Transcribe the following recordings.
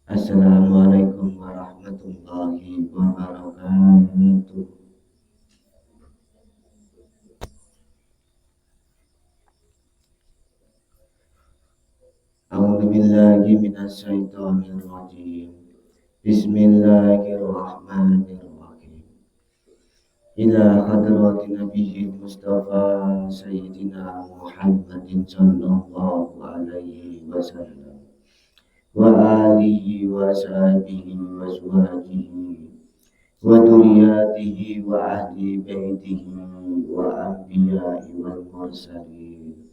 Assalamualaikum warahmatullahi wabarakatuh. A'udzu billahi minasyaitonir rajim. Bismillahirrahmanirrahim. Ila hadratin nabiyil mustafa sayyidina Muhammadin sallallahu alaihi wasallam wa alihi wa sahbihi wa azwajihi wa dzurriyyatihi wa ahli baitihi wa anbiya'i wal mursalin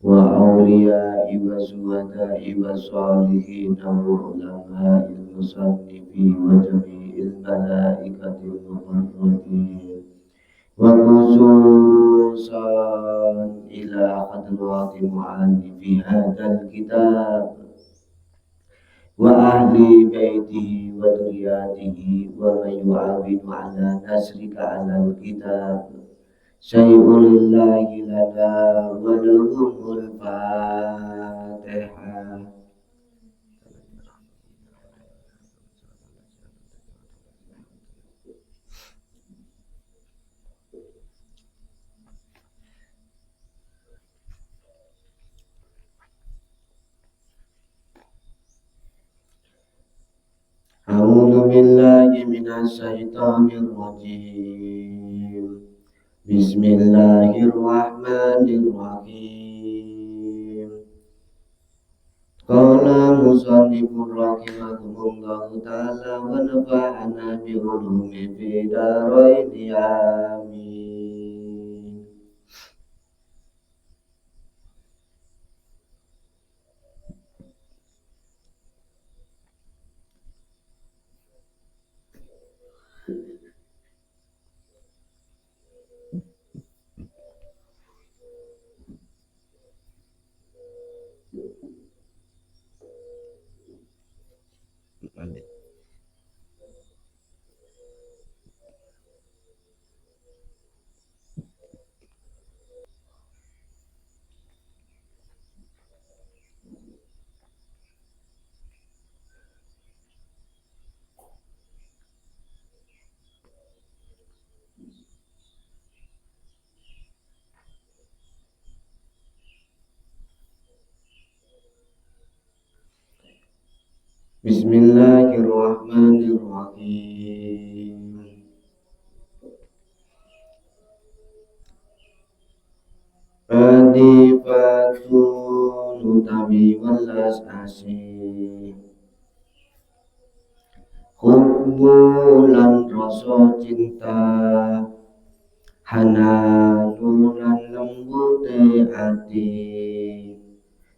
wa awliya'i wa zuhada'i wa salihin wa ulama'il musannifi wa jami'il malaikatil muqarrabin wa khususan ila hadrati mu'allifi hadzal kitab wa ahli baitihi wa dzurriyyatihi wa man yu'awinu ala nasrika alal kitab syai'un lillahi lana wa lahumul fatihah. A'udzu billahi minasyaitonir rajim. Bismillahirrahmanirrahim. Qala musannifur rahimahullahu ta'ala wa nafa'ana bi ulumi fi daraini amin. Bismillahirrahmanirrahim. Adifatun utawi welas asih hubbulan rasa cinta hananulan lembute ati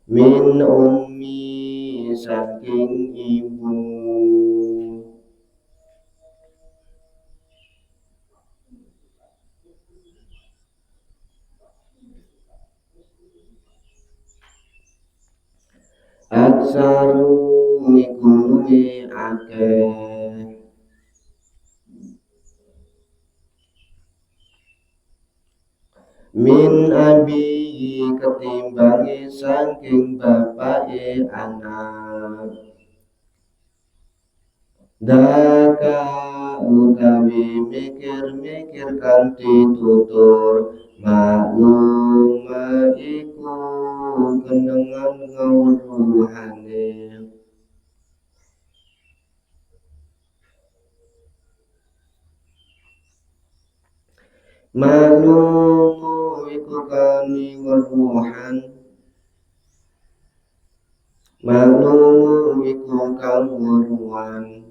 min ummi saking ibu aksaru iku luwe akeh min abihi ketimbangi saking bapake anak daka utawi mikir-mikir kanthi tutur makluma iku kenengan ngawruhane maklumu iku kani weruhan maklumu iku kang weruhan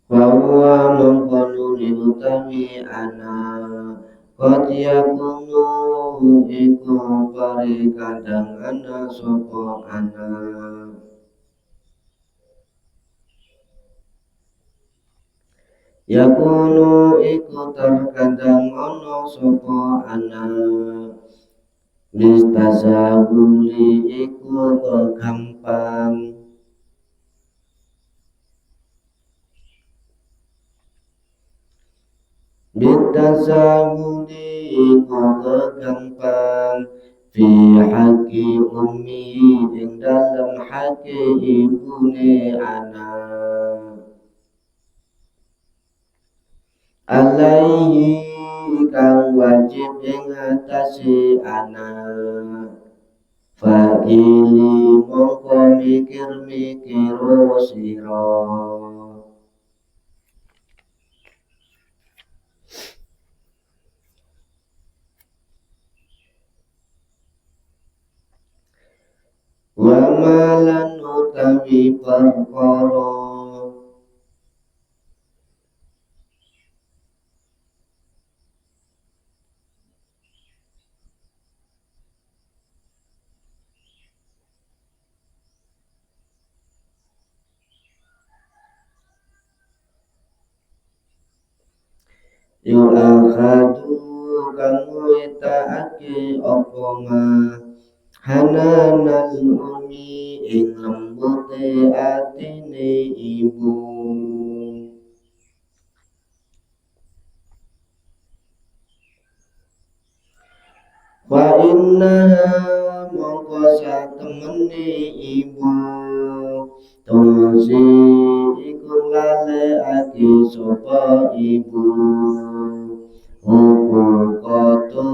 bahwa mengkonuli utawi anak qad yakunu iku pare kadang ana sapa anak yakunu iku terkadang ana sapa anak Bistasahuli iku gampang. Bistasahuli iku gampang. Fi haki ummi ing dalam haki ibune anak. Alaihi kang wajib ing atase anak. Fa'ili mongko mikir-mikiro sira. Wa malan utawi perkara. Yu akhadu kang wetake apa ma hananal umi ing lembute atine ibu. Wa innaha mongko satemene ibu tungsi iku lalekake sapa ibu hukukatun.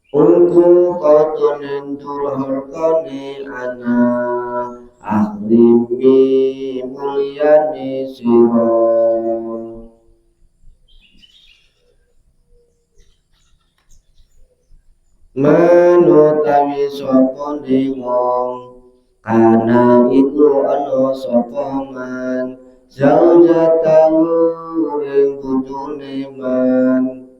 Hukukatun endur harkane anak ahlimi mulyani sira. Manutawi sapa wong kana iku ana sapa man zaujatahu ing bojone man.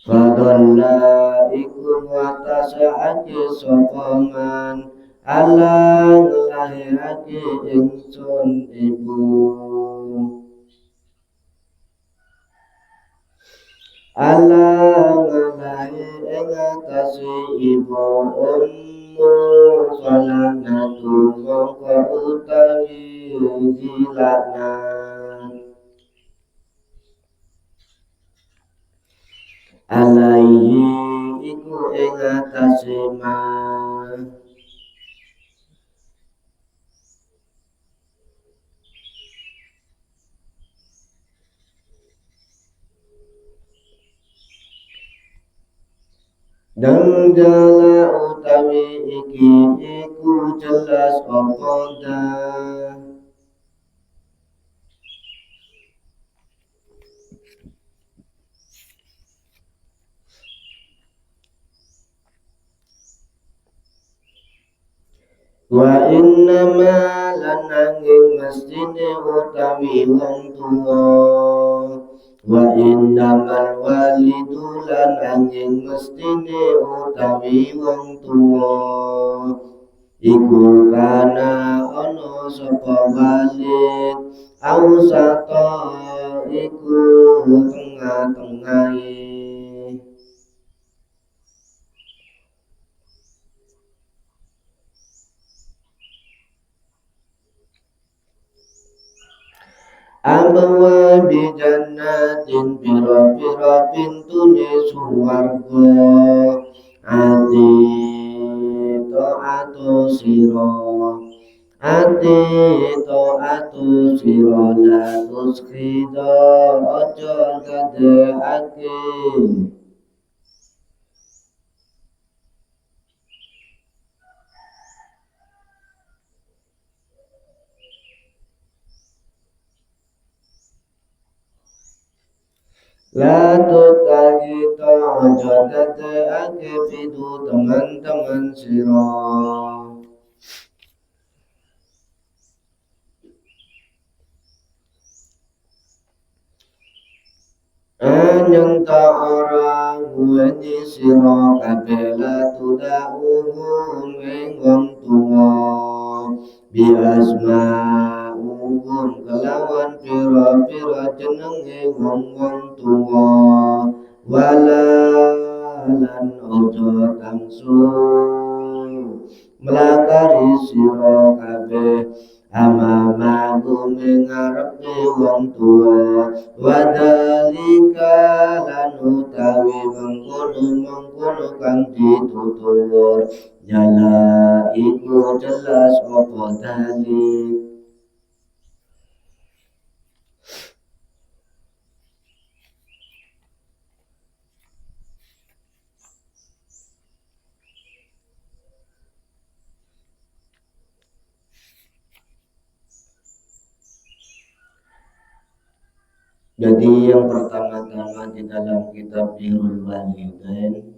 Fadalla iku watasake sapa man ala ngelahirake ingsun ibu. Ala ngalahi ing atase ibu ummu salanatu mongko utawi jilaknan. Alaihi iku ing atase ma dan jala utawi iki iku jelas apa dah. Wa innama lan nanging mestine utawi wong tuwa. Wa innamal walidu lan nanging mestine utawi wong tuwa. Iku kana ana sapa walid ausata iku tengah-tengahe. Amwa bi jannatin pira-pira pintune suwarga ati taatu sira ati taatu sira la tuskhida aja kadheake. La tutagita aja kadheake fidu teman-teman sira. Anyang orang wenyi sira kabeh la tudauhum ing wong tuwa bi asma'uhum kelawan pira-pira jenenge wong-wong tuwa wala lan ojo tangsu melakari sira kabeh amamahum ing ngarepe wong tuwa wadhalika lan utawi mengkono kang ditutur jala iku jelas apa dalik. Jadi yang pertama-tama di dalam kitab Birrul Walidain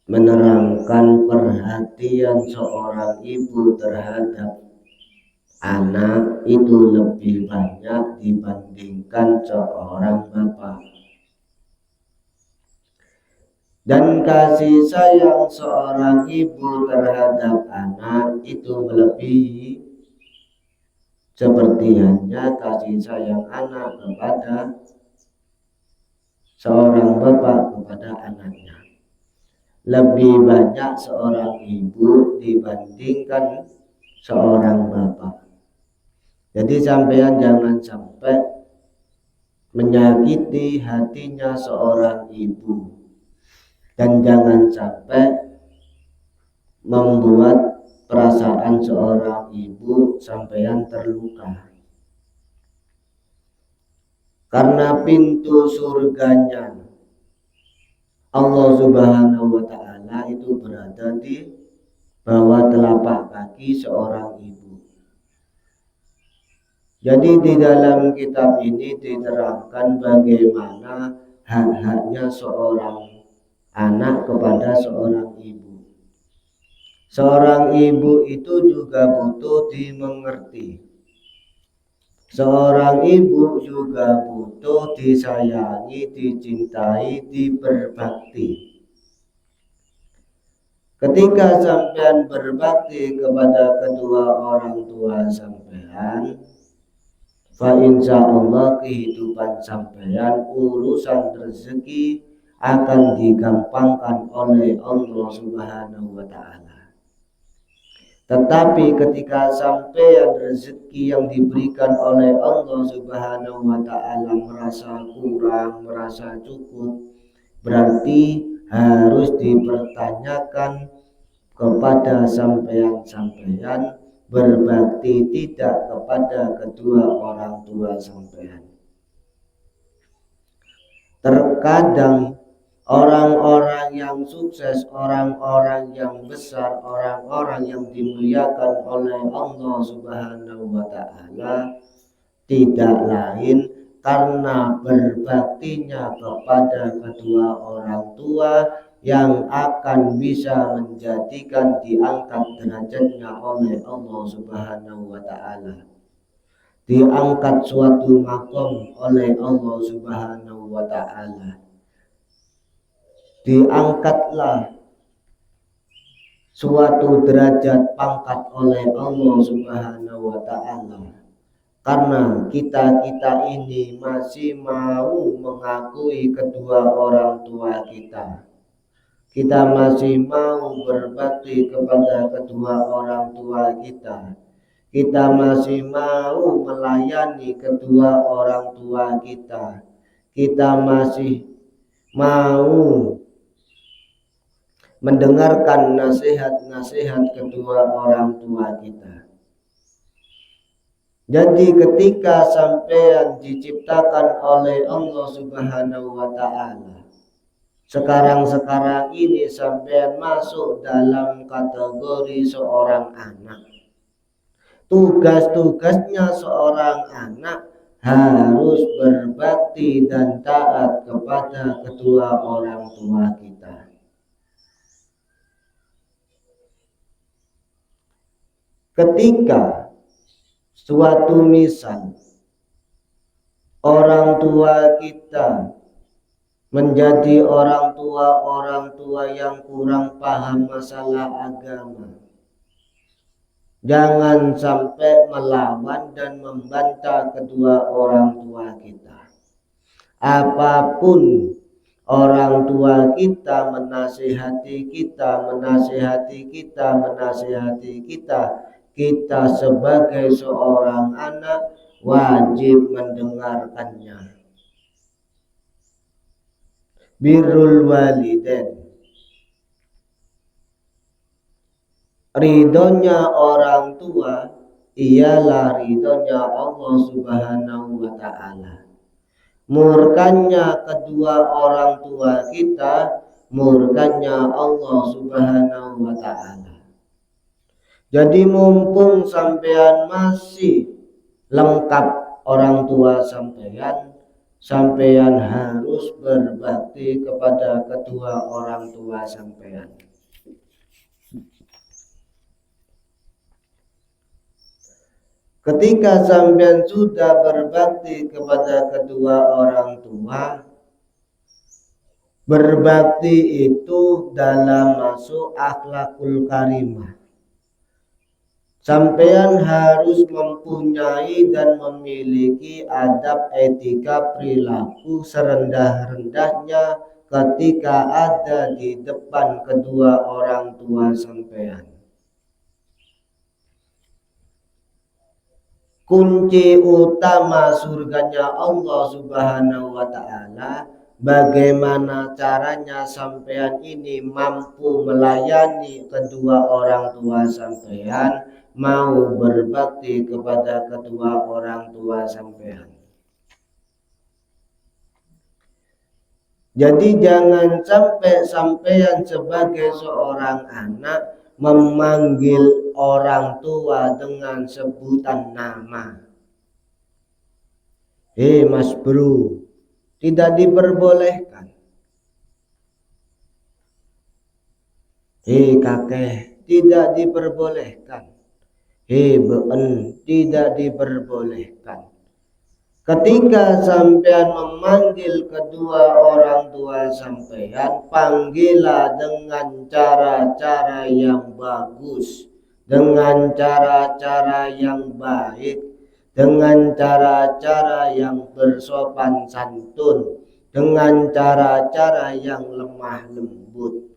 menerangkan perhatian seorang ibu terhadap anak itu lebih banyak dibandingkan seorang bapak. Dan kasih sayang seorang ibu terhadap anak itu melebihi seperti hanya kasih sayang anak kepada seorang bapak kepada anaknya. Lebih banyak seorang ibu dibandingkan seorang bapak. Jadi sampean jangan sampai menyakiti hatinya seorang ibu, dan jangan sampai membuat perasaan seorang ibu sampean terluka. Karena pintu surganya Allah Subhanahu wa ta'ala itu berada di bawah telapak kaki seorang ibu. Jadi di dalam kitab ini diterangkan bagaimana hak-haknya seorang anak kepada seorang ibu. Seorang ibu itu juga butuh dimengerti. Seorang ibu juga butuh disayangi, dicintai, diberbakti. Ketika sampean berbakti kepada kedua orang tua sampean, fa insyaallah kehidupan sampean, urusan rezeki akan digampangkan oleh Allah Subhanahu wa ta'ala. Tetapi ketika sampean rezeki yang diberikan oleh Allah Subhanahu wa ta'ala merasa kurang, merasa cukup, berarti harus dipertanyakan kepada sampean berbakti tidak kepada kedua orang tua sampean. Terkadang orang-orang yang sukses, orang-orang yang besar, orang-orang yang dimuliakan oleh Allah Subhanahu wa ta'ala tidak lain karena berbaktinya kepada kedua orang tua yang akan bisa menjadikan diangkat derajatnya oleh Allah Subhanahu wa ta'ala, diangkat suatu makom oleh Allah Subhanahu wa ta'ala, diangkatlah suatu derajat pangkat oleh Allah Subhanahu wa ta'ala, karena kita ini masih mau mengakui kedua orang tua kita. Kita masih mau berbakti kepada kedua orang tua kita. Kita masih mau melayani kedua orang tua kita. Kita masih mau mendengarkan nasihat-nasihat kedua orang tua kita. Jadi ketika sampean diciptakan oleh Allah Subhanahu wa ta'ala, sekarang ini sampean masuk dalam kategori seorang anak. Tugas-tugasnya seorang anak harus berbakti dan taat kepada kedua orang tua kita. Ketika suatu misal orang tua kita menjadi orang tua yang kurang paham masalah agama. Jangan sampai melawan dan membantah kedua orang tua kita. Apapun orang tua kita menasihati kita, kita sebagai seorang anak wajib mendengarkannya. Birrul walidain, ridhonya orang tua ialah ridhonya Allah Subhanahu wa ta'ala. Murkanya kedua orang tua kita, murkanya Allah Subhanahu wa ta'ala. Jadi mumpung sampean masih lengkap orang tua sampean harus berbakti kepada kedua orang tua sampean. Ketika sampean sudah berbakti kepada kedua orang tua, berbakti itu dalam masuk akhlakul karimah. Sampean harus mempunyai dan memiliki adab etika perilaku serendah-rendahnya ketika ada di depan kedua orang tua sampean. Kunci utama surganya Allah Subhanahu wa ta'ala, bagaimana caranya sampean ini mampu melayani kedua orang tua sampean, mau berbakti kepada kedua orang tua sampean. Jadi jangan sampai sampean sebagai seorang anak memanggil orang tua dengan sebutan nama. Mas bro, tidak diperbolehkan. Kakek, tidak diperbolehkan. Beun, tidak diperbolehkan. Ketika sampean memanggil kedua orang tua sampean, panggilah dengan cara-cara yang bagus, dengan cara-cara yang baik, dengan cara-cara yang bersopan santun, dengan cara-cara yang lemah lembut.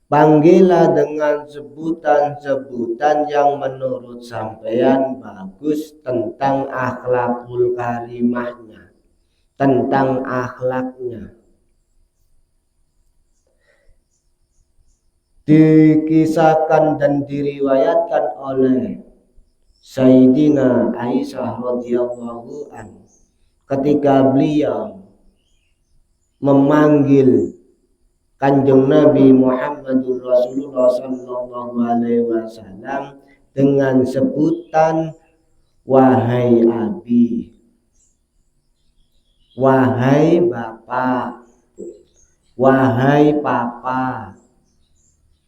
Panggillah dengan sebutan-sebutan yang menurut sampean bagus tentang akhlakul karimahnya, tentang akhlaknya. Dikisahkan dan diriwayatkan oleh Sayyidina Aisyah radhiyallahu anha ketika beliau memanggil Kanjeng Nabi Muhammadur Rasulullah sallallahu alaihi wasallam dengan sebutan wahai abi, wahai bapak, wahai papa.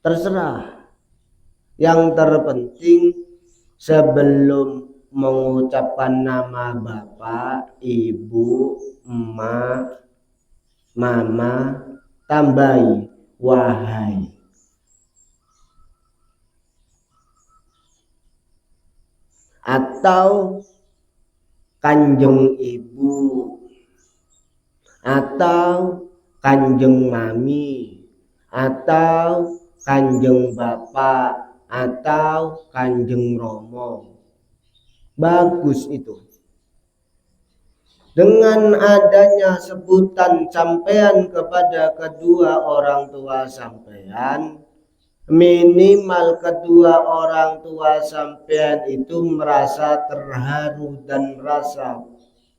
Terserah. Yang terpenting sebelum mengucapkan nama bapak, ibu, emak, mama, tambahi wahai. Atau kanjeng ibu, atau kanjeng mami, atau kanjeng bapak, atau kanjeng romo. Bagus itu. Dengan adanya sebutan sampean kepada kedua orang tua sampean, minimal kedua orang tua sampean itu merasa terharu dan merasa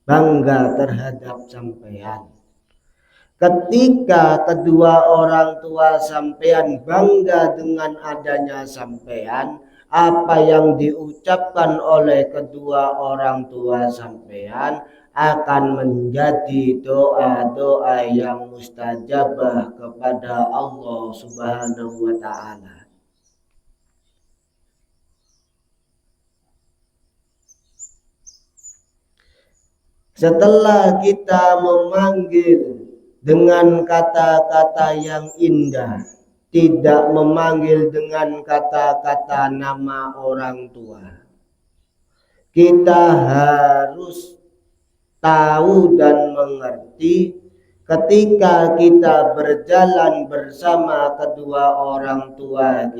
bangga terhadap sampean. Ketika kedua orang tua sampean bangga dengan adanya sampean, apa yang diucapkan oleh kedua orang tua sampean akan menjadi doa-doa yang mustajabah kepada Allah Subhanahu wa ta'ala. Setelah kita memanggil dengan kata-kata yang indah, tidak memanggil dengan kata-kata nama orang tua, kita harus tahu dan mengerti ketika kita berjalan bersama kedua orang tua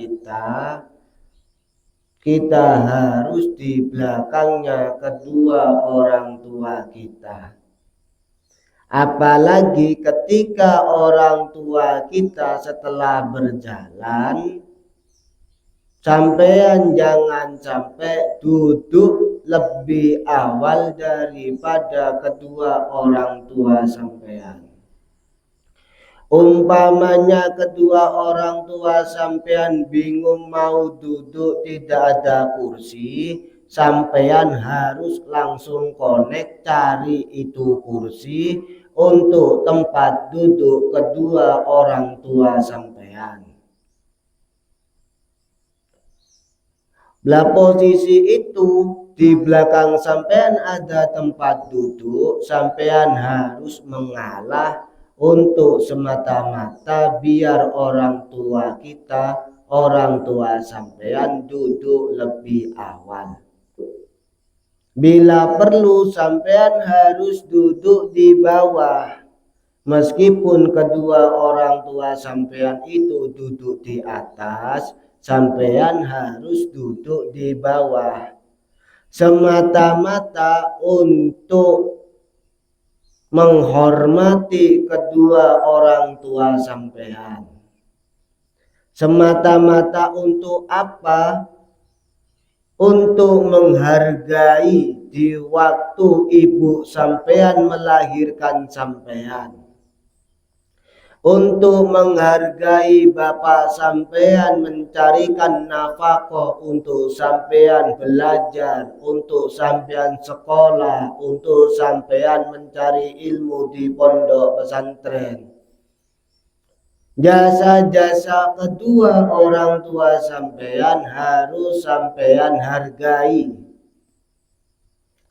kita harus di belakangnya kedua orang tua kita. Apalagi ketika orang tua kita setelah berjalan, sampean jangan sampai duduk lebih awal daripada kedua orang tua sampean. Umpamanya kedua orang tua sampean bingung mau duduk tidak ada kursi, sampean harus langsung connect cari itu kursi untuk tempat duduk kedua orang tua sampean. Lah posisi itu di belakang sampean ada tempat duduk, sampean harus mengalah untuk semata-mata biar orang tua kita, orang tua sampean duduk lebih awal. Bila perlu sampean harus duduk di bawah. Meskipun kedua orang tua sampean itu duduk di atas, sampean harus duduk di bawah. Semata-mata untuk menghormati kedua orang tua sampean. Semata-mata untuk apa? Untuk menghargai di waktu ibu sampean melahirkan sampean. Untuk menghargai bapak sampean mencarikan nafkah untuk sampean belajar, untuk sampean sekolah, untuk sampean mencari ilmu di pondok pesantren. Jasa-jasa kedua orang tua sampean harus sampean hargai.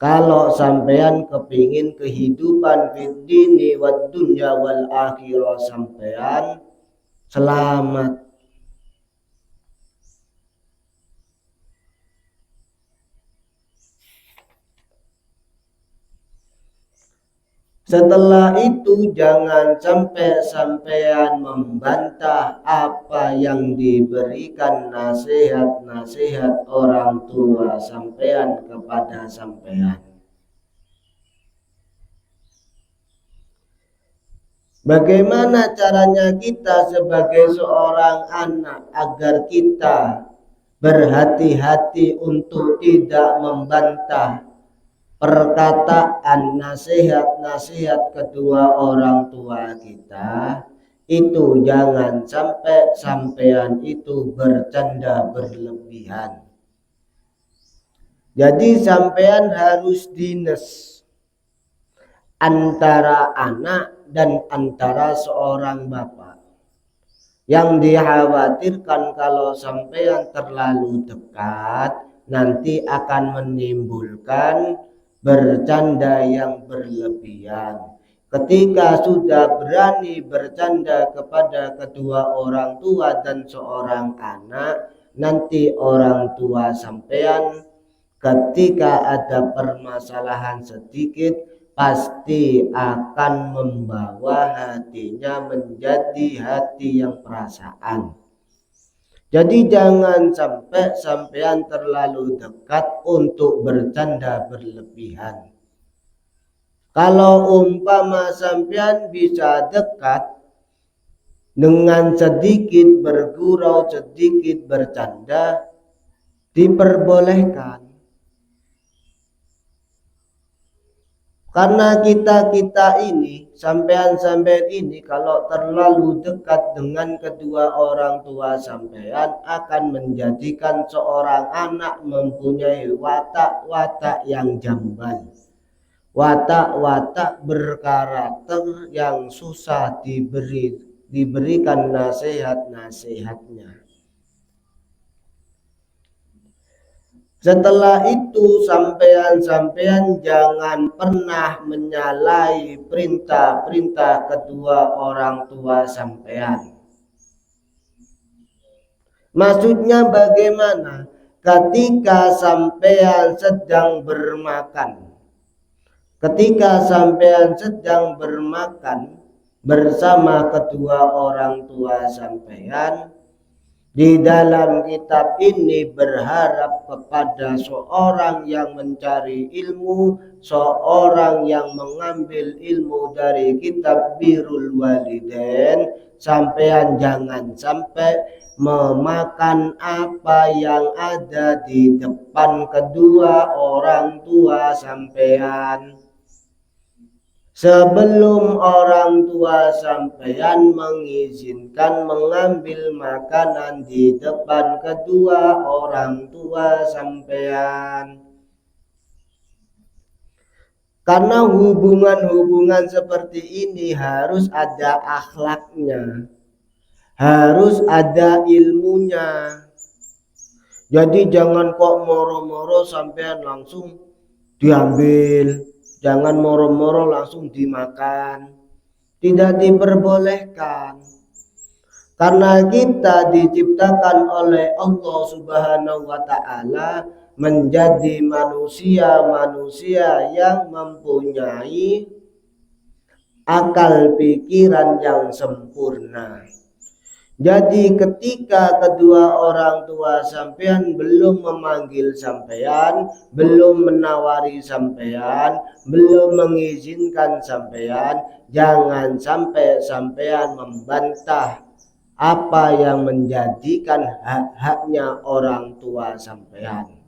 Kalau sampean kepingin kehidupan fid dini wad dunya wal akhirah sampean selamat. Setelah itu jangan sampai sampean membantah apa yang diberikan nasihat-nasihat orang tua sampean kepada sampean. Bagaimana caranya kita sebagai seorang anak agar kita berhati-hati untuk tidak membantah perkataan nasihat-nasihat kedua orang tua kita? Itu jangan sampai sampean itu bercanda berlebihan. Jadi sampean harus dinas antara anak dan antara seorang bapak. Yang dikhawatirkan kalau sampean terlalu dekat nanti akan menimbulkan bercanda yang berlebihan. Ketika sudah berani bercanda kepada kedua orang tua dan seorang anak, nanti orang tua sampean ketika ada permasalahan sedikit pasti akan membawa hatinya menjadi hati yang perasaan. Jadi jangan sampai sampean terlalu dekat untuk bercanda berlebihan. Kalau umpama sampean bisa dekat dengan sedikit bergurau, sedikit bercanda, diperbolehkan. Karena kita ini, sampean ini kalau terlalu dekat dengan kedua orang tua sampean akan menjadikan seorang anak mempunyai watak-watak yang jambal. Watak-watak berkarakter yang susah diberikan nasihat-nasihatnya. Setelah itu sampean jangan pernah menyalahi perintah-perintah kedua orang tua sampean. Maksudnya bagaimana? Ketika sampean sedang bermakan, bersama kedua orang tua sampean, di dalam kitab ini berharap kepada seorang yang mencari ilmu, seorang yang mengambil ilmu dari kitab Birrul Walidain. Sampean jangan sampai memakan apa yang ada di depan kedua orang tua sampean. Sebelum orang tua sampean mengizinkan mengambil makanan di depan kedua orang tua sampean. Karena hubungan-hubungan seperti ini harus ada akhlaknya, harus ada ilmunya. Jadi jangan kok moro-moro sampean langsung diambil. Jangan moro-moro langsung dimakan. Tidak diperbolehkan. Karena kita diciptakan oleh Allah Subhanahu wa Ta'ala menjadi manusia-manusia yang mempunyai akal pikiran yang sempurna. Jadi ketika kedua orang tua sampean belum memanggil sampean, belum menawari sampean, belum mengizinkan sampean, jangan sampai sampean membantah apa yang menjadikan hak-haknya orang tua sampean.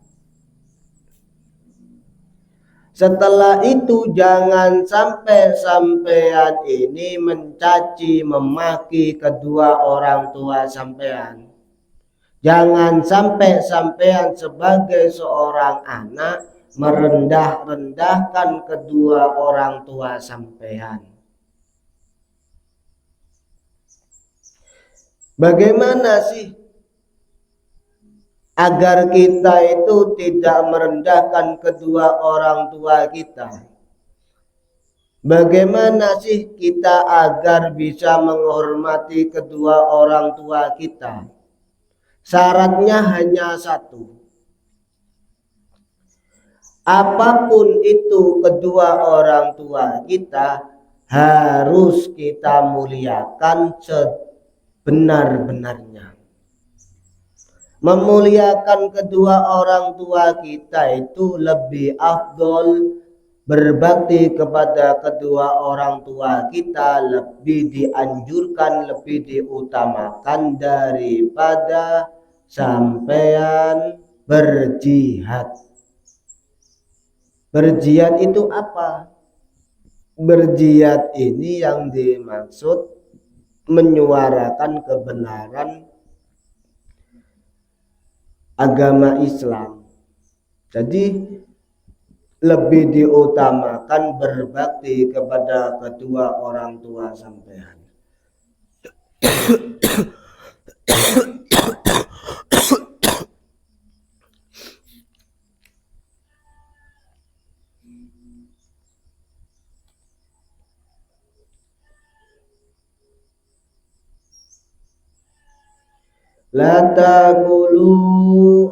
Setelah itu jangan sampai sampean ini mencaci memaki kedua orang tua sampean. Jangan sampai sampean sebagai seorang anak merendah-rendahkan kedua orang tua sampean. Bagaimana sih agar kita itu tidak merendahkan kedua orang tua kita? Bagaimana sih kita agar bisa menghormati kedua orang tua kita? Syaratnya hanya satu. Apapun itu kedua orang tua kita harus kita muliakan sebenar-benarnya. Memuliakan kedua orang tua kita itu lebih afdol, berbakti kepada kedua orang tua kita lebih dianjurkan, lebih diutamakan daripada sampean berjihad. Berjihad itu apa? Berjihad ini yang dimaksud menyuarakan kebenaran agama Islam. Jadi lebih diutamakan berbakti kepada kedua orang tua sampean. La taqulu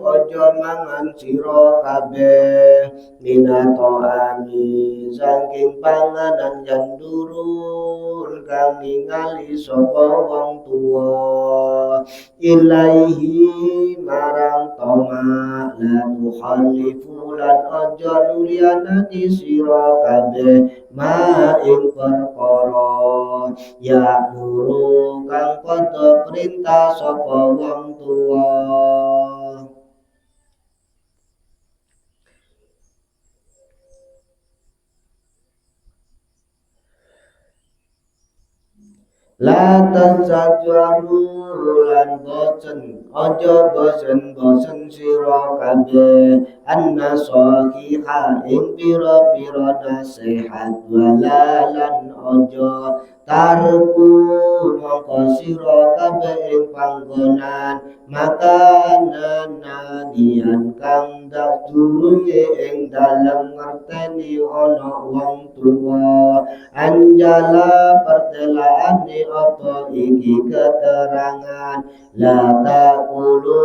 ojo mangan sira kabeh minato ami saking panganan jan durun kang ningali sapa wong tuwa ilaihi marang toma la tukhalifu lan ojo nulianani sira kabeh ma ing perkara ya nuru kang padha perintah sapa wong tuwa. La tasajaru lan bosen ojo bosen sira kabeh anna sahiha ing pira-pira nasihat walalan ojo tarku mongko sira kabeh ing panggonan makanan nadian kang sadurunge ing dalem ngerteni ana wong tuwa. Anjala pertelaane apa iki keterangan, la taqulu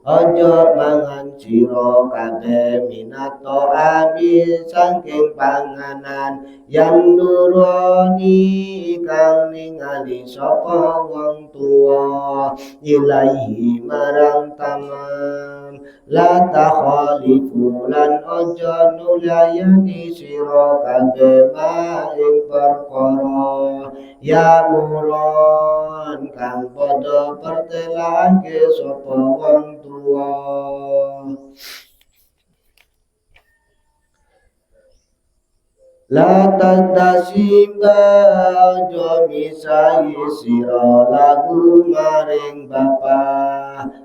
ojo mangan sira kabeh minato abi saking panganan yang nuroni kang ningali sapa wong tuwa ilaihi marang taman. La takhalifu lan ojo nulayani sira kabeh maing perkara ya mulon kang padha pertelake sapa wong tuwa. La tadasiba ojo misai sira lagu maring bapa.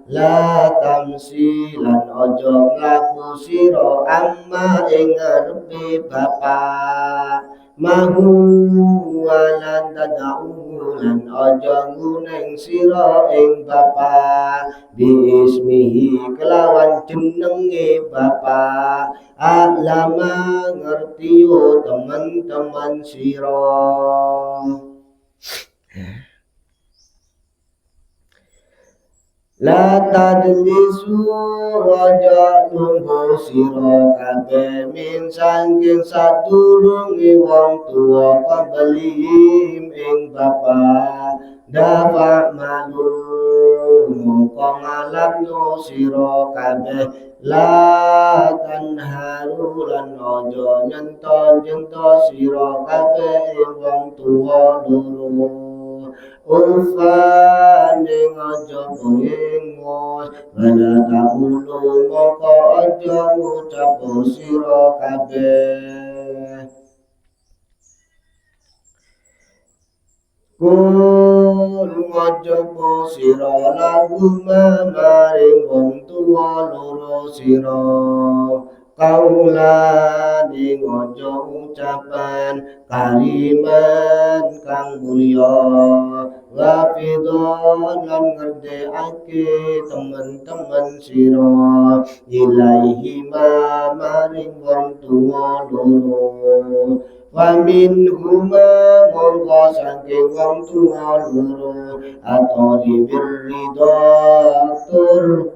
La tamsi lan ojo nglaku sira amma ing ngarepe bapa. Mahu walan tada'u lan ojo nguneng sira ing bapa. Bismihi kelawan jenenge bapa. Alama ngerti yo teman-teman sira. La tadlisu ojo lungguh sira kabeh min saking sadurunge wong tuwa pembelihim ing bapa. Dafa malu mongko ngalapno sira kabeh. La tanharu lan ojo nyenton-nyenton sira kabeh ing wong tuwa loro. Ufan ing ojo bengos wala takulu mongko ojo ngucap sira kabeh. Kul ngojobo sira lagu maring wong tuwa loro sira. Kaulan ing ojo ucapan kalimat kang mulya. Wafidon lan ngerdekake teman-teman sira ilaihi maring wong tuwa loro. Wamin huma mongko saking wong tuwa loro atau diberi atur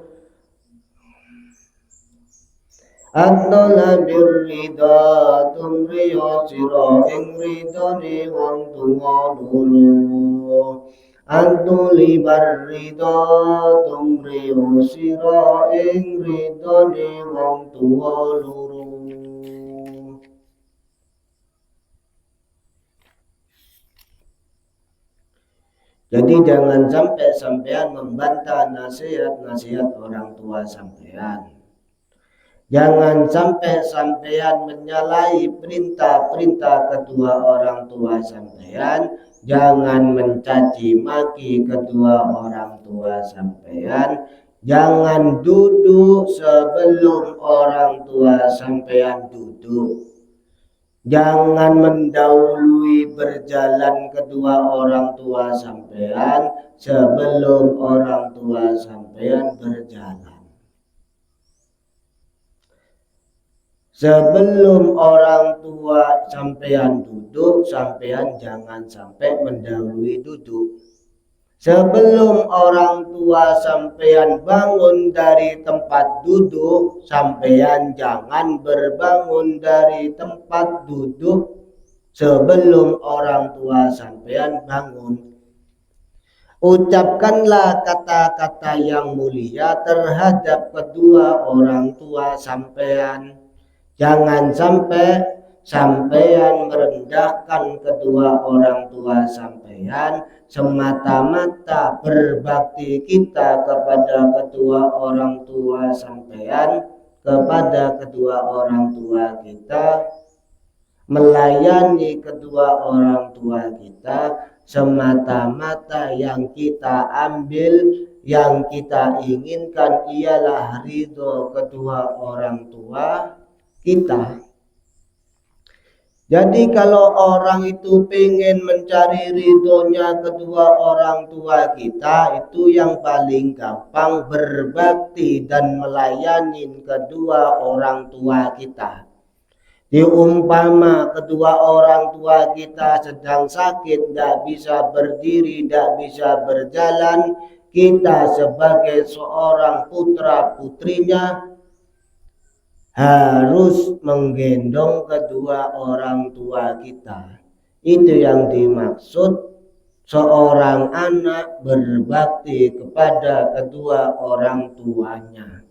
atau labir rida tumriyo sira ing ridane wong tuwa loro. Antuli barrida tumriyo sira ing ridane wong tuwa loro. Jadi jangan sampai sampean membantah nasihat-nasihat orang tua sampean. Jangan sampai sampean menyalahi perintah-perintah kedua orang tua sampean. Jangan mencaci maki kedua orang tua sampean. Jangan duduk sebelum orang tua sampean duduk. Jangan mendahului berjalan kedua orang tua sampean sebelum orang tua sampean berjalan. Sebelum orang tua sampean duduk, sampean jangan sampai mendahului duduk. Sebelum orang tua sampean bangun dari tempat duduk, sampean jangan berbangun dari tempat duduk sebelum orang tua sampean bangun. Ucapkanlah kata-kata yang mulia terhadap kedua orang tua sampean. Jangan sampai sampean merendahkan kedua orang tua sampean semata-mata berbakti kita kepada kedua orang tua sampean, kepada kedua orang tua kita, melayani kedua orang tua kita semata-mata yang kita ambil, yang kita inginkan ialah ridho kedua orang tua kita. Jadi kalau orang itu pengen mencari ridhonya kedua orang tua kita, itu yang paling gampang berbakti dan melayani kedua orang tua kita. Diumpama kedua orang tua kita sedang sakit, tidak bisa berdiri, tidak bisa berjalan, kita sebagai seorang putra putrinya harus menggendong kedua orang tua kita. Itu yang dimaksud seorang anak berbakti kepada kedua orang tuanya.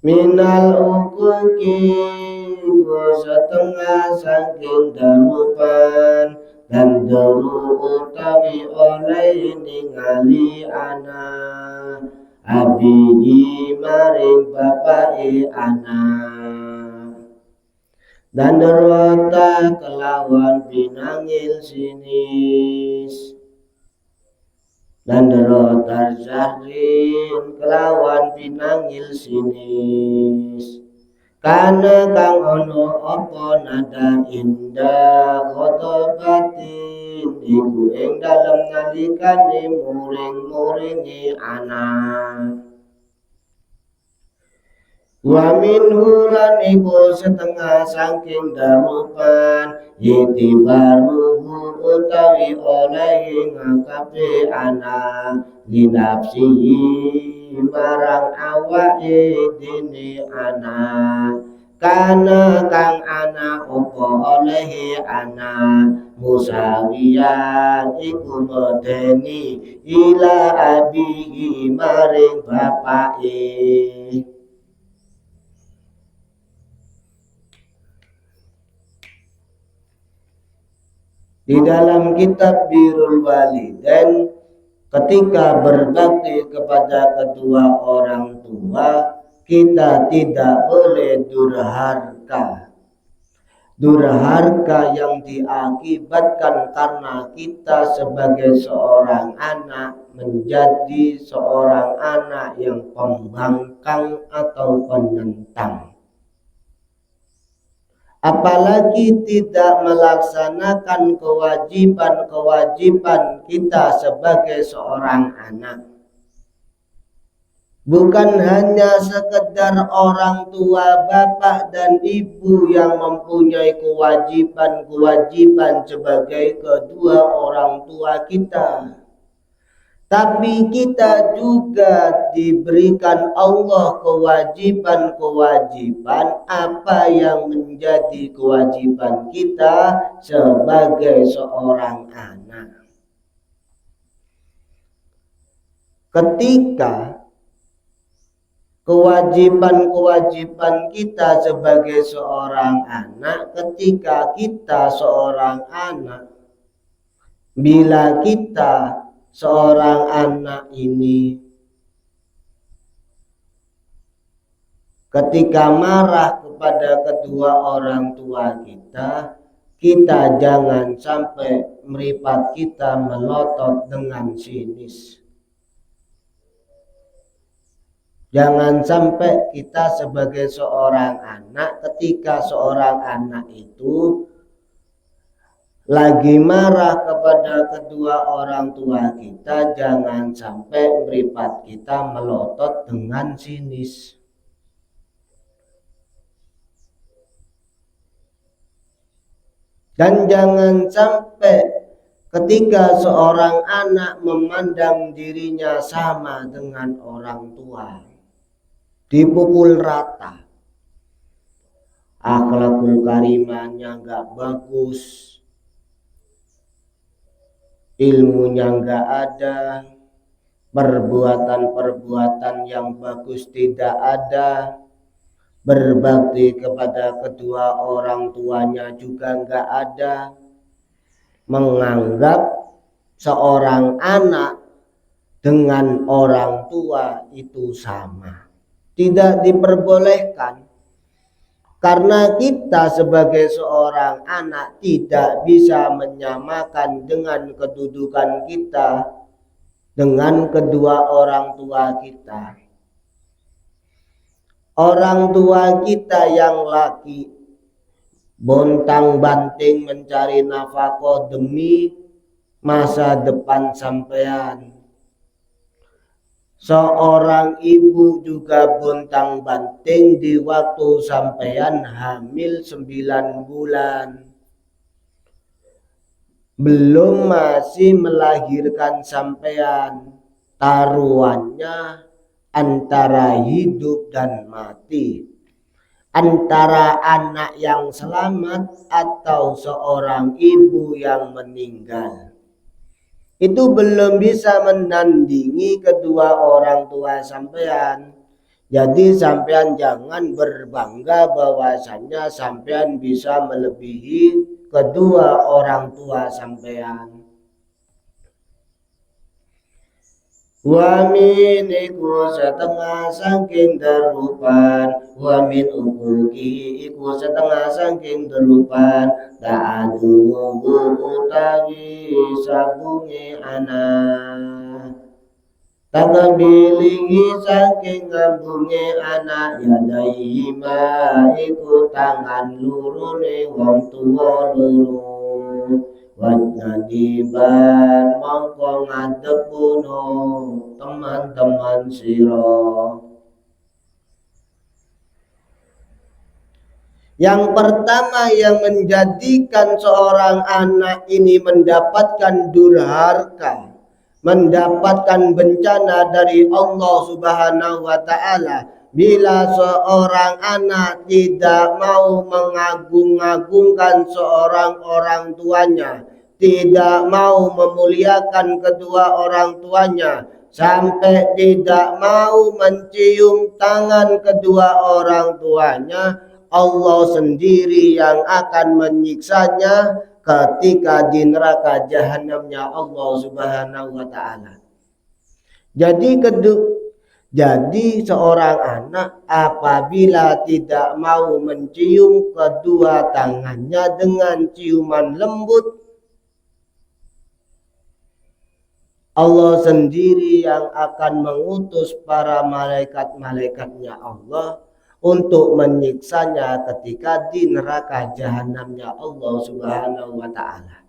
Minal ukuki setengah saking darupan dan daru utawi oleh ningali anak abihi maring bapake anak dan derwata kelawan pinangil sinis dan derotar zahrin kelawan pinangil sinis kana kang ono apa nada indah khotobatin iku ing dalem nalikane muring-muringi anak wa minhu lan iku setengah saking darupan yiti baruhu utawi oleh ngakape anak linapsihi marang awake dini anak kana kang anak opo oleh anak musawiyan iku medeni ila abihi maring bapake. Di dalam kitab Birrul Walidain, ketika berbakti kepada kedua orang tua, kita tidak boleh durhaka. Durhaka yang diakibatkan karena kita sebagai seorang anak menjadi seorang anak yang pembangkang atau penentang. Apalagi tidak melaksanakan kewajiban-kewajiban kita sebagai seorang anak. Bukan hanya sekedar orang tua, bapak dan ibu yang mempunyai kewajiban-kewajiban sebagai kedua orang tua kita. Tapi kita juga diberikan Allah kewajiban-kewajiban apa yang menjadi kewajiban kita sebagai seorang anak. Ketika kewajiban-kewajiban kita sebagai seorang anak, ketika kita seorang anak, bila kita seorang anak ini ketika marah kepada kedua orang tua kita, kita jangan sampai meripat kita melotot dengan sinis. Jangan sampai kita sebagai seorang anak, ketika seorang anak itu lagi marah kepada kedua orang tua kita, jangan sampai meripat kita melotot dengan sinis. Dan jangan sampai ketika seorang anak memandang dirinya sama dengan orang tua, dipukul rata, akhlakul karimahnya gak bagus, ilmunya nggak ada, perbuatan-perbuatan yang bagus tidak ada, berbakti kepada kedua orang tuanya juga nggak ada, menganggap seorang anak dengan orang tua itu sama. Tidak diperbolehkan. Karena kita sebagai seorang anak tidak bisa menyamakan dengan kedudukan kita dengan kedua orang tua kita. Orang tua kita yang laki bontang-banting mencari nafkah demi masa depan sampean. Seorang ibu juga bontang-banting di waktu sampean hamil 9 bulan. Belum masih melahirkan sampean. Taruhannya antara hidup dan mati. Antara anak yang selamat atau seorang ibu yang meninggal. Itu belum bisa menandingi kedua orang tua sampean. Jadi sampean jangan berbangga bahwasannya sampean bisa melebihi kedua orang tua sampean. Wa min iku setengah saking derupan, wa min ukuki iku setengah saking derupan, ta'adu utawi sabunge anak. Takabilingi saking ngambunge anak, yadaima iku tangan lurune wong tuwa loro. Wajadiban mongko ngadepuno teman-teman siro. Yang pertama yang menjadikan seorang anak ini mendapatkan durhaka, mendapatkan bencana dari Allah Subhanahu wa Ta'ala, bila seorang anak tidak mau mengagung-agungkan seorang orang tuanya, tidak mau memuliakan kedua orang tuanya, sampai tidak mau mencium tangan kedua orang tuanya, Allah sendiri yang akan menyiksanya ketika di neraka jahanamnya Allah Subhanahu wa Ta'ala. Jadi seorang anak apabila tidak mau mencium kedua tangannya dengan ciuman lembut, Allah sendiri yang akan mengutus para malaikat-malaikatnya Allah untuk menyiksanya ketika di neraka jahanamnya Allah Subhanahu wa Ta'ala.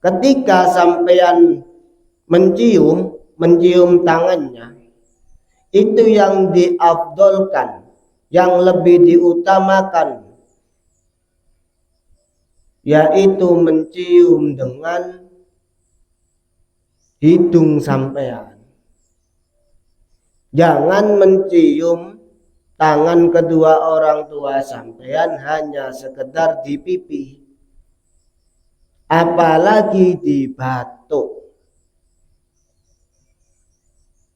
Ketika sampean mencium tangannya, itu yang diafdolkan, yang lebih diutamakan, yaitu mencium dengan hidung sampean. Jangan mencium tangan kedua orang tua sampean hanya sekedar di pipi, apalagi di batuk.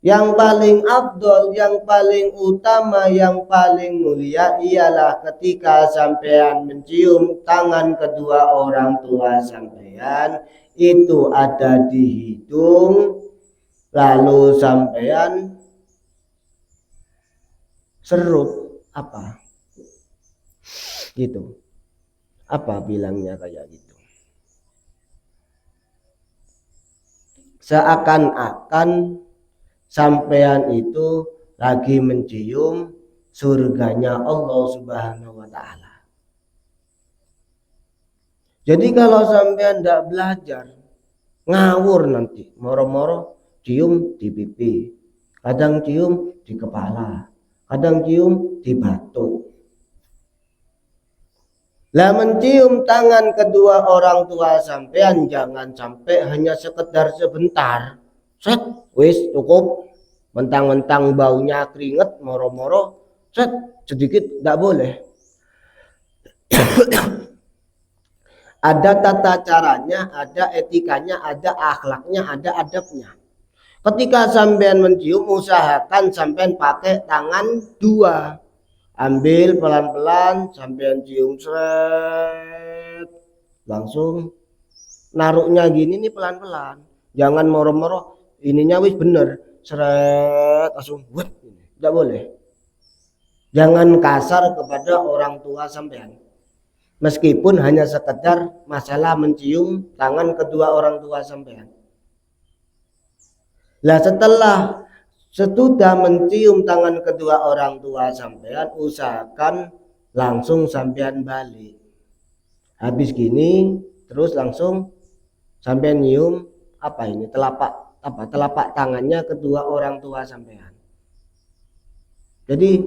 Yang paling afdol, yang paling utama, yang paling mulia ialah ketika sampean mencium tangan kedua orang tua sampean, itu ada di hidung, lalu sampean serup apa gitu, apa bilangnya kayak gitu, seakan-akan sampean itu lagi mencium surganya Allah Subhanahu wa Ta'ala. Jadi kalau sampean tidak belajar, ngawur nanti, moro-moro cium di pipi, kadang cium di kepala, kadang cium di batuk. Lah mencium tangan kedua orang tua sampean jangan sampai hanya sekedar sebentar. Set, wis cukup. Mentang-mentang baunya keringet, moro-moro, set, sedikit, tidak boleh. Ada tata caranya, ada etikanya, ada akhlaknya, ada adabnya. Ketika sampean mencium, usahakan sampean pakai tangan dua. Ambil pelan-pelan, sampean cium, seret, langsung naruhnya gini nih pelan-pelan. Jangan moro-moro, ininya wis bener, seret, langsung, tidak boleh. Jangan kasar kepada orang tua sampean. Meskipun hanya sekedar masalah mencium tangan kedua orang tua sampean. Lah sesudah mencium tangan kedua orang tua sampean, usahakan langsung sampean balik. Habis gini terus langsung sampean nyium telapak tangannya kedua orang tua sampean. Jadi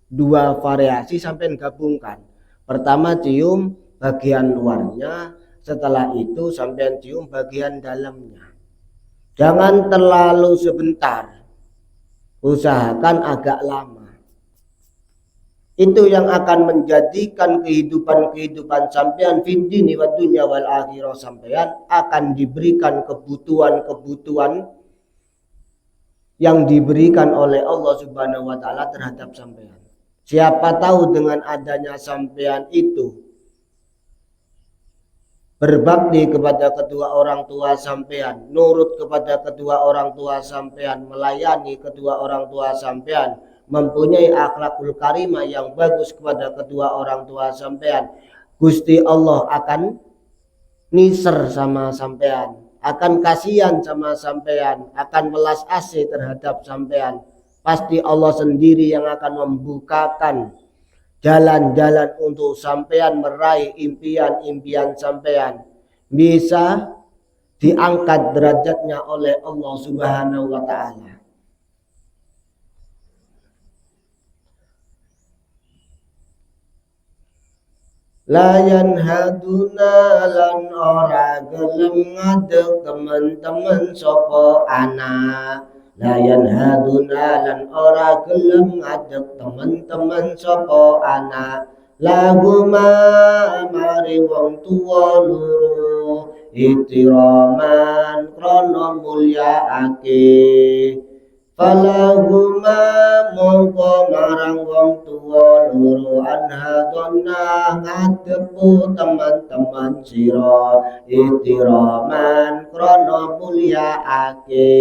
dua variasi sampean gabungkan. Pertama cium bagian luarnya, setelah itu sampean cium bagian dalamnya. Jangan terlalu sebentar, usahakan agak lama. Itu yang akan menjadikan kehidupan sampean fid dini wa dunya wal akhirah, sampean akan diberikan kebutuhan yang diberikan oleh Allah Subhanahu wa taala terhadap sampean. Siapa tahu dengan adanya sampean itu berbakti kepada kedua orang tua sampean, nurut kepada kedua orang tua sampean, melayani kedua orang tua sampean, mempunyai akhlakul karimah yang bagus kepada kedua orang tua sampean, Gusti Allah akan niser sama sampean, akan kasihan sama sampean, akan welas asih terhadap sampean. Pasti Allah sendiri yang akan membukakan jalan-jalan untuk sampean meraih impian-impian sampean, bisa diangkat derajatnya oleh Allah Subhanahu wa taala. Layan haduna lan ora gelem ngadeg teman-teman sopo anak. Layan haduna lan ora gelem ngadeg teman-teman sopo anak. Laguma mari wong tuwa loro itiraman krono mulyaake. Falahuma mongko marang wong tuwa loro anhadonna ngadepu teman-teman sira itiraman krono mulyaake.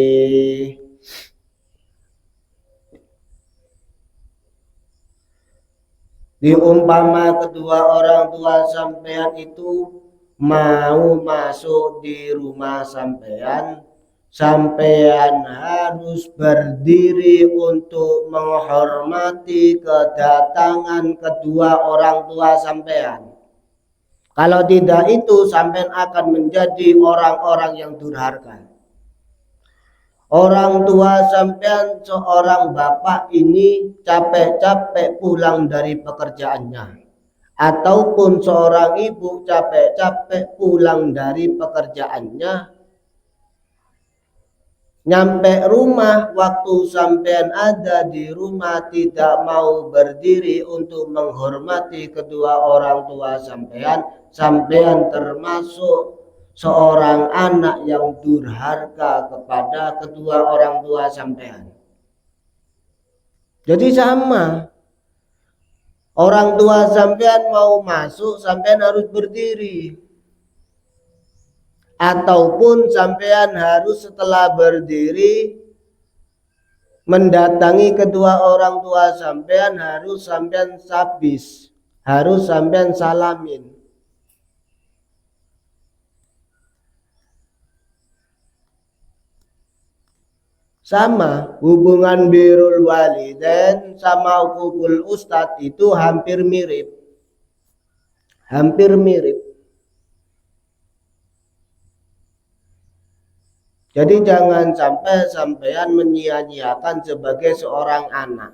Diumpama kedua orang tua sampean itu mau masuk di rumah sampean, sampean harus berdiri untuk menghormati kedatangan kedua orang tua sampean. Kalau tidak itu sampean akan menjadi orang-orang yang durhaka. Orang tua sampean, seorang bapak ini capek-capek pulang dari pekerjaannya, ataupun seorang ibu capek-capek pulang dari pekerjaannya, nyampe rumah waktu sampean ada di rumah tidak mau berdiri untuk menghormati kedua orang tua sampean, sampean termasuk seorang anak yang durhaka kepada kedua orang tua sampean. Jadi sama, orang tua sampean mau masuk, sampean harus berdiri. Ataupun sampean harus setelah berdiri mendatangi kedua orang tua sampean, harus sampean sabis, harus sampean salamin. Sama, hubungan birrul walidain sama hukukul ustadz itu hampir mirip. Hampir mirip. Jadi jangan sampai sampean menyia-nyiakan sebagai seorang anak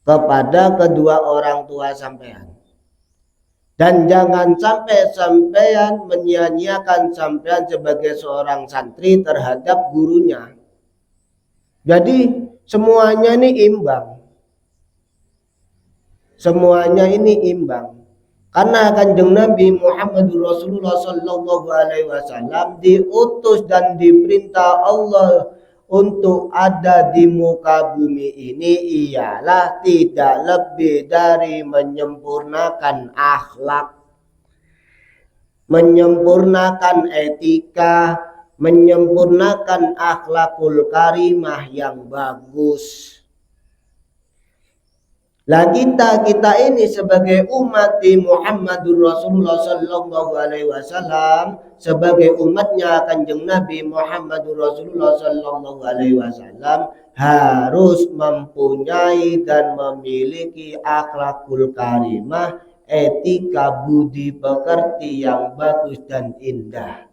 kepada kedua orang tua sampean. Dan jangan sampai sampean menyia-nyiakan sampean sebagai seorang santri terhadap gurunya. Jadi semuanya ini imbang. Semuanya ini imbang. Karena Kanjeng Nabi Muhammad Rasulullah Sallallahu Alaihi Wasallam diutus dan diperintah Allah untuk ada di muka bumi ini ialah tidak lebih dari menyempurnakan akhlak, menyempurnakan etika, menyempurnakan akhlakul karimah yang bagus. Lah kita ini sebagai umat di Muhammadur Rasulullah Sallallahu Alaihi Wasallam, sebagai umatnya Kanjeng Nabi Muhammadur Rasulullah Sallallahu Alaihi Wasallam harus mempunyai dan memiliki akhlakul karimah, etika budi pekerti yang bagus dan indah,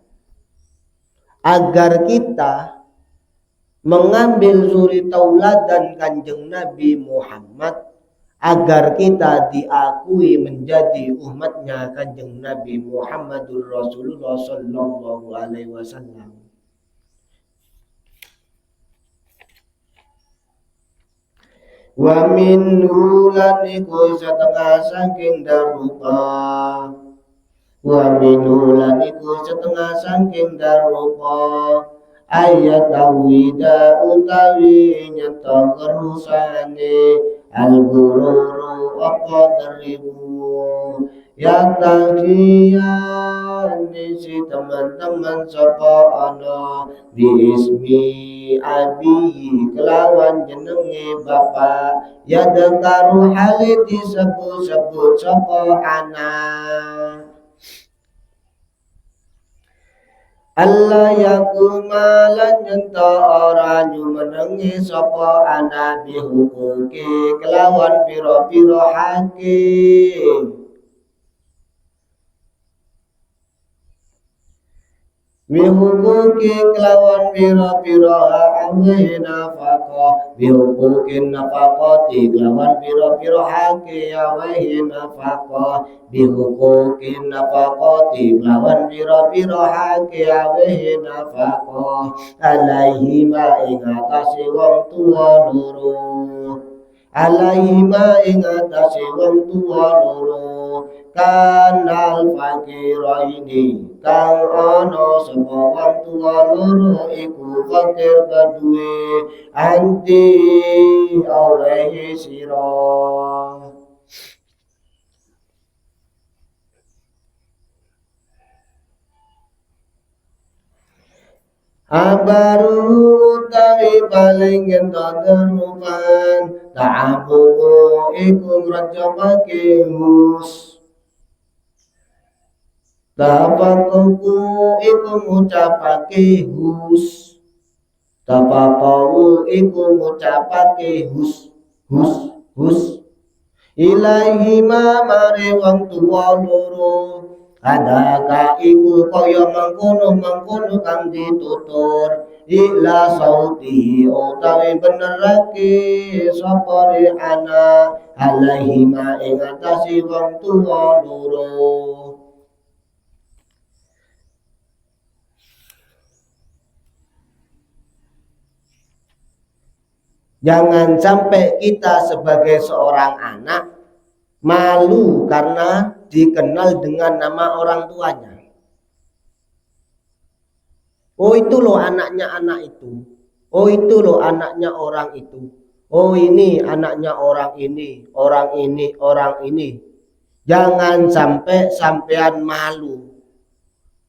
agar kita mengambil suri tauladan Kanjeng Nabi Muhammad, agar kita diakui menjadi umatnya Kanjeng Nabi Muhammadur Rasulullah Sallallahu Alaihi Wasallam. Wa min hulaniku setengah saking darupa, wa min hulaniku setengah saking darupa, ayat tawida utawi nyata kerusane al-gururu aqadribu ya taqiyan si teman-teman sapa ana biismi abi kelawan jenenge bapak ya dekaru hale disebut-sebut sapa anak. Allah yakumalan nyenta ora nyumenengi sapa anak bihukuki kelawan piro-piro hakim. Bihukuki kelawan piro-piro amwe nafako bihukukin nafakoti kelawan piro-piro haki awehi nafako bihukukin nafakoti kelawan piro-piro haki awehi nafako alaihi ma ingatasi wong tua loro, alaihi ma ingatasi wong tua loro kanal fakiraini kang ana sapa wong tuwa loro iku fakir kedue anti awehi sira. Abaru utawi paling entoderupan ta'abuku iku ngrejokake hus. Tapakuku iku ngucapake hus. Tapaku iku ngucapake hus. Ilahi ma mare wong tuwa loro. Adaka iku kaya mangkono kang ditutur ila sauti utawi benerake sapa ana alaihi ma ing atase wong tuwa loro. Jangan sampai kita sebagai seorang anak malu karena dikenal dengan nama orang tuanya. Oh itu loh anaknya anak itu. Oh itu loh anaknya orang itu. Oh ini anaknya orang ini, orang ini, orang ini. Jangan sampai sampean malu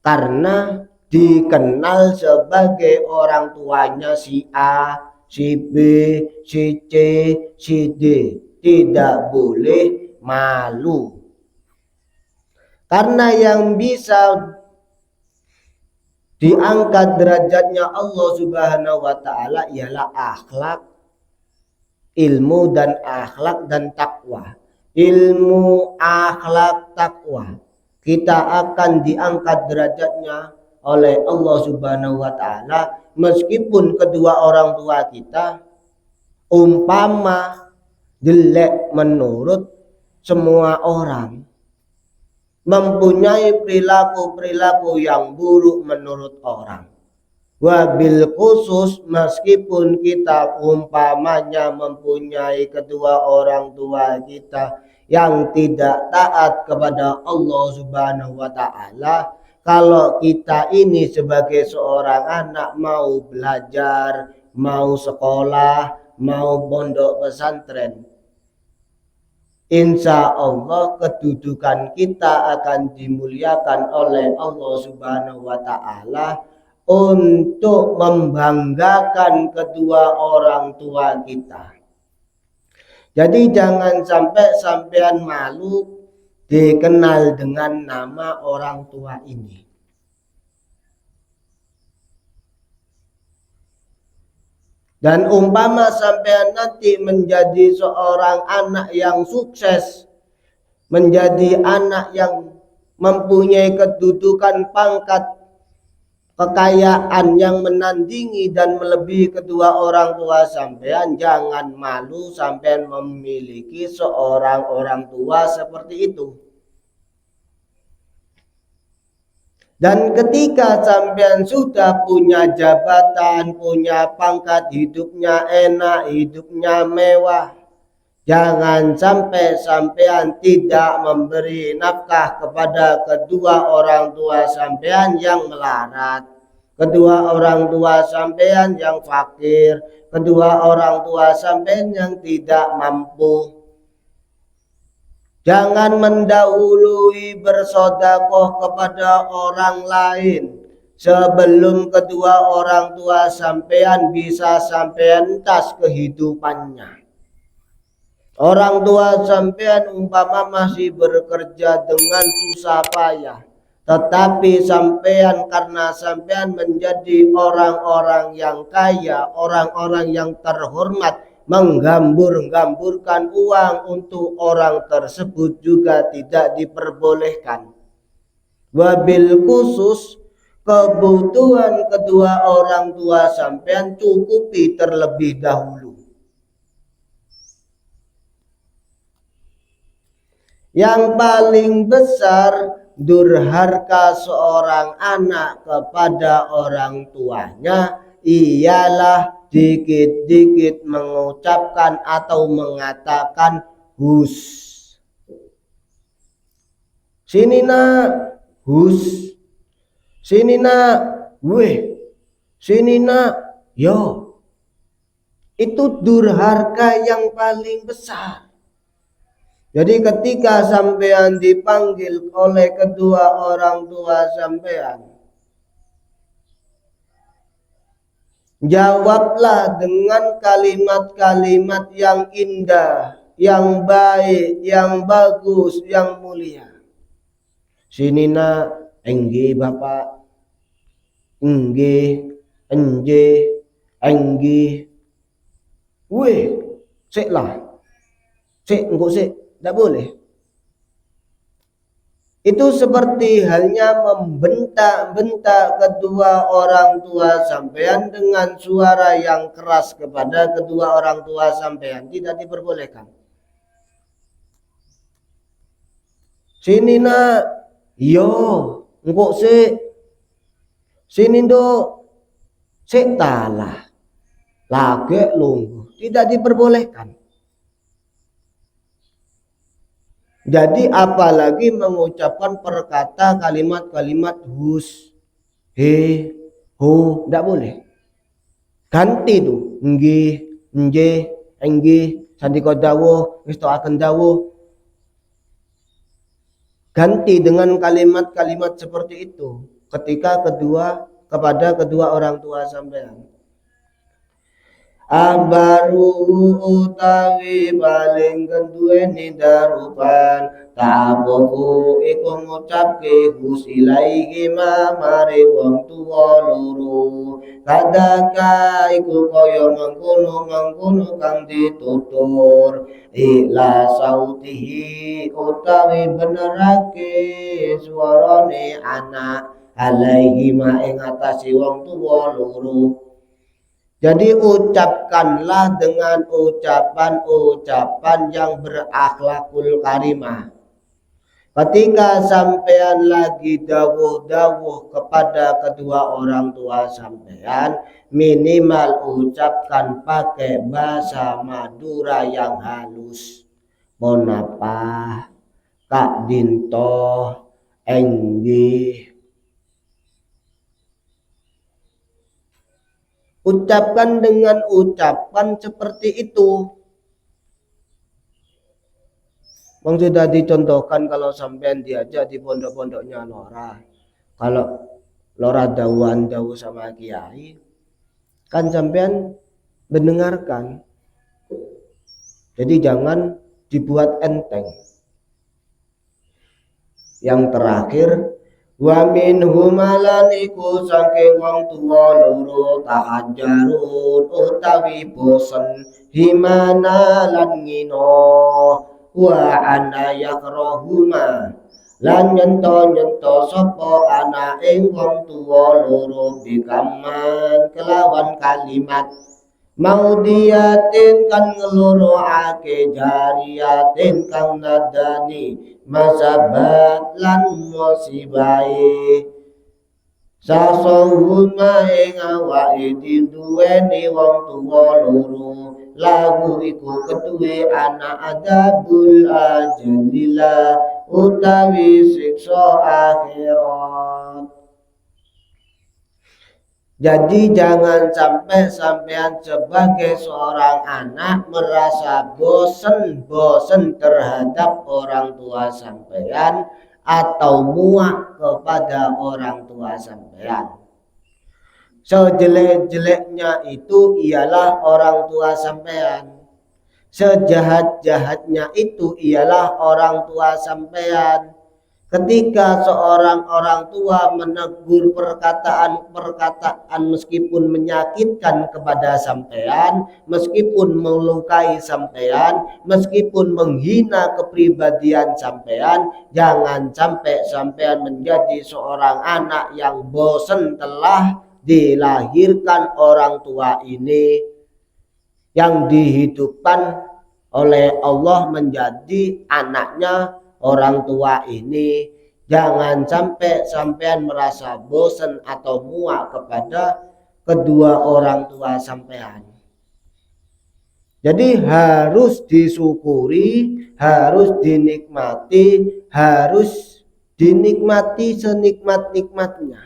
karena dikenal sebagai orang tuanya si A, si B, si C, si D. Tidak boleh malu. Karena yang bisa diangkat derajatnya Allah Subhanahu wa taala ialah akhlak, ilmu dan akhlak dan takwa. Ilmu, akhlak, takwa. Kita akan diangkat derajatnya oleh Allah Subhanahu wa taala meskipun kedua orang tua kita umpama jelek menurut semua orang, mempunyai perilaku-perilaku yang buruk menurut orang. Wabil khusus meskipun kita umpamanya mempunyai kedua orang tua kita yang tidak taat kepada Allah Subhanahu wa taala, kalau kita ini sebagai seorang anak mau belajar, mau sekolah, mau pondok pesantren, insya Allah kedudukan kita akan dimuliakan oleh Allah Subhanahu wa taala untuk membanggakan kedua orang tua kita. Jadi jangan sampai sampean malu dikenal dengan nama orang tua ini. Dan umpama sampean nanti menjadi seorang anak yang sukses, menjadi anak yang mempunyai kedudukan pangkat kekayaan yang menandingi dan melebihi kedua orang tua sampean, jangan malu sampean memiliki seorang orang tua seperti itu. Dan ketika sampean sudah punya jabatan, punya pangkat, hidupnya enak, hidupnya mewah, jangan sampai sampean tidak memberi nafkah kepada kedua orang tua sampean yang melarat, kedua orang tua sampean yang fakir, kedua orang tua sampean yang tidak mampu. Jangan mendahului bersedekah kepada orang lain sebelum kedua orang tua sampean bisa sampean tas kehidupannya. Orang tua sampean umpama masih bekerja dengan susah payah, tetapi sampean karena sampean menjadi orang-orang yang kaya, orang-orang yang terhormat, menggambur-gamburkan uang untuk orang tersebut juga tidak diperbolehkan. Wabil khusus kebutuhan kedua orang tua sampean cukupi terlebih dahulu. Yang paling besar durhaka seorang anak kepada orang tuanya ialah dikit-dikit mengucapkan atau mengatakan hus. Sini nak, hus. Sini nak, weh. Sini nak, yo. Itu durhaka yang paling besar. Jadi ketika sampean dipanggil oleh kedua orang tua sampean, jawablah dengan kalimat-kalimat yang indah, yang baik, yang bagus, yang mulia. Sini nak, engge bapak, engge, enje, engge. Weh, sik lah. Sik, engko sik. Tidak boleh. Itu seperti halnya membentak-bentak kedua orang tua sampean dengan suara yang keras kepada kedua orang tua sampean. Tidak diperbolehkan. Sini nak, yo, engkau sik. Sini dok, sik talah. Lagi lungguh. Tidak diperbolehkan. Jadi apalagi mengucapkan perkata kalimat-kalimat hus, he, ho, tidak boleh. Ganti tuh, nggih, nje, enggi, sandika dawuh, wis akan dawuh. Ganti dengan kalimat-kalimat seperti itu ketika kepada kedua orang tua sampean. Ambaru utawi paling keduweni darupan taboku iku ngucapke Gus ilaihi mari wong tuwa loro kadaka iku kaya mengkono kang ditutur ila sautihi utawi benerake suarane anak alaihi ma ing atase wong tuwa loro. Jadi ucapkanlah dengan ucapan-ucapan yang berakhlakul karimah. Ketika sampean lagi dawuh-dawuh kepada kedua orang tua sampean, minimal ucapkan pakai bahasa Madura yang halus. Monapa, Kak Dinto, Enggi. Ucapkan dengan ucapan seperti itu. Bang sudah dicontohkan kalau sampean diajak di pondok-pondoknya Lora. Kalau Lora dawuh sama kiai, kan sampean mendengarkan. Jadi jangan dibuat enteng. Yang terakhir, wa minhum lan iku saking wong tuwa loro tahajjarun utawi bosen himana lan ngino wa ana yakrahuma lan nyento sapa ana ing wong tuwa loro bikaman kelawan kalimat maudiyatin kan ngeluruhake jariyatin kang nadani masabat lan musibai sasawuna ing awake duweni wong tuwa loro lagu iku keduwe anak adabul ajalila utawi siksa akhirat. Jadi jangan sampai sampean sebagai seorang anak merasa bosen terhadap orang tua sampean atau muak kepada orang tua sampean. Sejelek-jeleknya itu ialah orang tua sampean. Sejahat-jahatnya itu ialah orang tua sampean. Ketika seorang orang tua menegur perkataan-perkataan meskipun menyakitkan kepada sampean, meskipun melukai sampean, meskipun menghina kepribadian sampean, jangan sampai sampean menjadi seorang anak yang bosan telah dilahirkan orang tua ini, yang dihidupkan oleh Allah menjadi anaknya orang tua ini. Jangan sampai sampean merasa bosan atau muak kepada kedua orang tua sampean. Jadi harus disyukuri, harus dinikmati, senikmat-nikmatnya.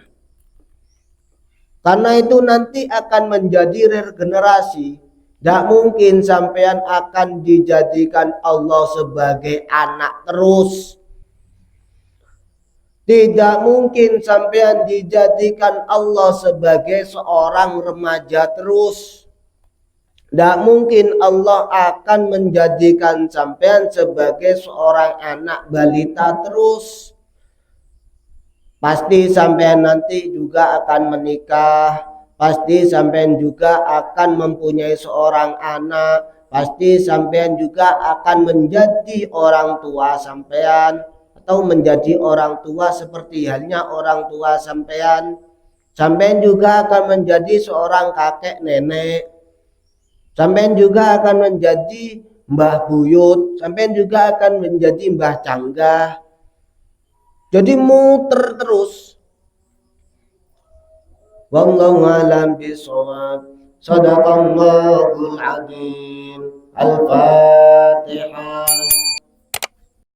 Karena itu nanti akan menjadi regenerasi. Tidak mungkin sampean akan dijadikan Allah sebagai anak terus. Tidak mungkin sampean dijadikan Allah sebagai seorang remaja terus. Tidak mungkin Allah akan menjadikan sampean sebagai seorang anak balita terus. Pasti sampean nanti juga akan menikah. Pasti sampean juga akan mempunyai seorang anak. Pasti sampean juga akan menjadi orang tua sampean atau menjadi orang tua seperti halnya orang tua sampean. Sampean juga akan menjadi seorang kakek nenek. Sampean juga akan menjadi mbah buyut. Sampean juga akan menjadi mbah canggah. Jadi muter terus. Wallahu a'lam bishawab. Shadaqallahul adzim. Al-Fatihah.